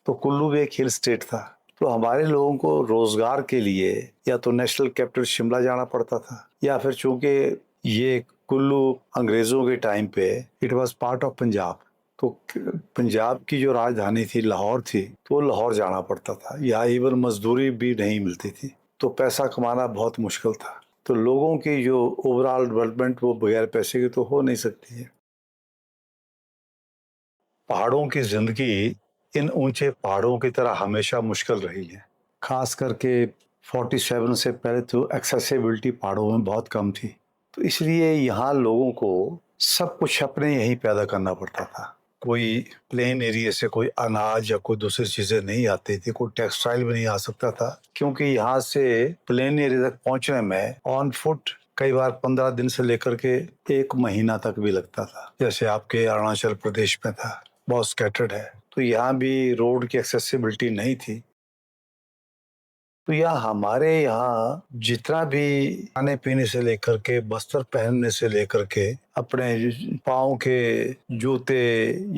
तो कुल्लू भी एक हिल स्टेट था। तो हमारे लोगों को रोजगार के लिए या तो नेशनल कैपिटल शिमला जाना पड़ता था, या फिर चूंकि ये कुल्लू अंग्रेजों के टाइम पे it was part of Punjab, तो पंजाब की जो राजधानी थी लाहौर थी, तो लाहौर जाना पड़ता था। यहाँ इवन मजदूरी भी नहीं मिलती थी, तो पैसा कमाना बहुत मुश्किल था। तो लोगों की जो ओवरऑल डेवलपमेंट वो बगैर पैसे की तो हो नहीं सकती है। पहाड़ों की जिंदगी इन ऊंचे पहाड़ों की तरह हमेशा मुश्किल रही है। खास करके 47 से पहले तो एक्सेसिबिलिटी पहाड़ों में बहुत कम थी, तो इसलिए यहाँ लोगों को सब कुछ अपने यहीं पैदा करना पड़ता था। कोई प्लेन एरिया से कोई अनाज या कोई दूसरी चीजें नहीं आती थी, कोई टेक्सटाइल भी नहीं आ सकता था, क्योंकि यहाँ से प्लेन एरिया तक पहुंचने में ऑन फुट कई बार 15 दिन से लेकर के 1 महीना तक भी लगता था। जैसे आपके अरुणाचल प्रदेश में था, बहुत स्कैटर्ड है, तो यहाँ भी रोड की एक्सेसिबिलिटी नहीं थी। तो यहाँ हमारे यहाँ जितना भी खाने पीने से लेकर के बस्तर पहनने से लेकर के अपने पाँव के जूते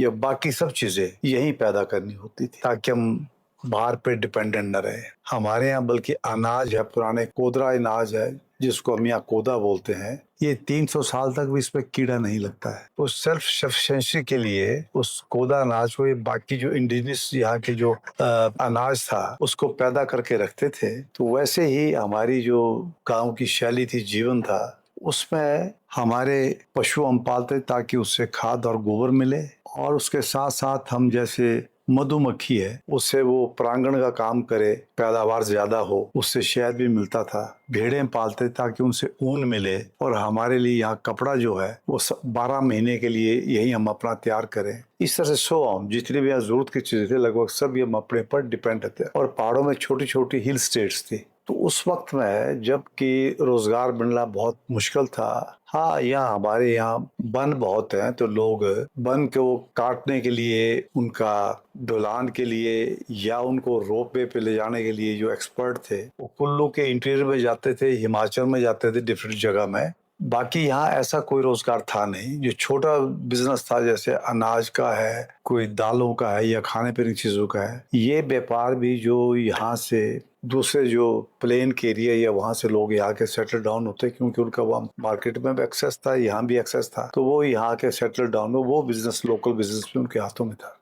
या बाकी सब चीजें यहीं पैदा करनी होती थी, ताकि हम बाहर पे डिपेंडेंट न रहे। हमारे यहाँ बल्कि अनाज है, पुराने कोदरा अनाज है जिसको हम यहाँ कोदा बोलते हैं, ये 300 साल तक भी इसमें कीड़ा नहीं लगता है। उस सेल्फ सफिशिएंसी के लिए उस कोदा अनाज को, ये बाकी जो इंडिजिनस यहाँ के जो अनाज था उसको पैदा करके रखते थे। तो वैसे ही हमारी जो गांव की शैली थी, जीवन था, उसमें हमारे पशु हम पालते ताकि उससे खाद और गोबर मिले, और उसके साथ साथ हम जैसे मधुमक्खी है उससे वो परागण का काम करे, पैदावार ज्यादा हो, उससे शहद भी मिलता था। भेड़ें पालते ताकि उनसे ऊन मिले, और हमारे लिए यहाँ कपड़ा जो है वो 12 महीने के लिए यही हम अपना तैयार करें। इस तरह से सो हम जितनी भी यहाँ जरूरत की चीजें थे लगभग सब ये हम अपने पर डिपेंड थे। और पहाड़ों में छोटी छोटी हिल स्टेट्स थी, तो उस वक्त में जबकि रोजगार मिलना बहुत मुश्किल था। हाँ, यहाँ हमारे यहाँ वन बहुत है, तो लोग वन को काटने के लिए, उनका ढुलान के लिए या उनको रोपवे पे ले जाने के लिए जो एक्सपर्ट थे वो कुल्लू के इंटीरियर में जाते थे, हिमाचल में जाते थे, डिफरेंट जगह में। बाकी यहाँ ऐसा कोई रोजगार था नहीं। जो छोटा बिजनेस था जैसे अनाज का है, कोई दालों का है या खाने पीने की चीजों का है, ये व्यापार भी जो यहाँ से दूसरे जो प्लेन के एरिया या वहां से लोग यहाँ के सेटल डाउन होते, क्योंकि उनका वहाँ मार्केट में भी एक्सेस था, यहाँ भी एक्सेस था, तो वो यहाँ के सेटल डाउन में वो बिजनेस, लोकल बिजनेस भी उनके हाथों में था।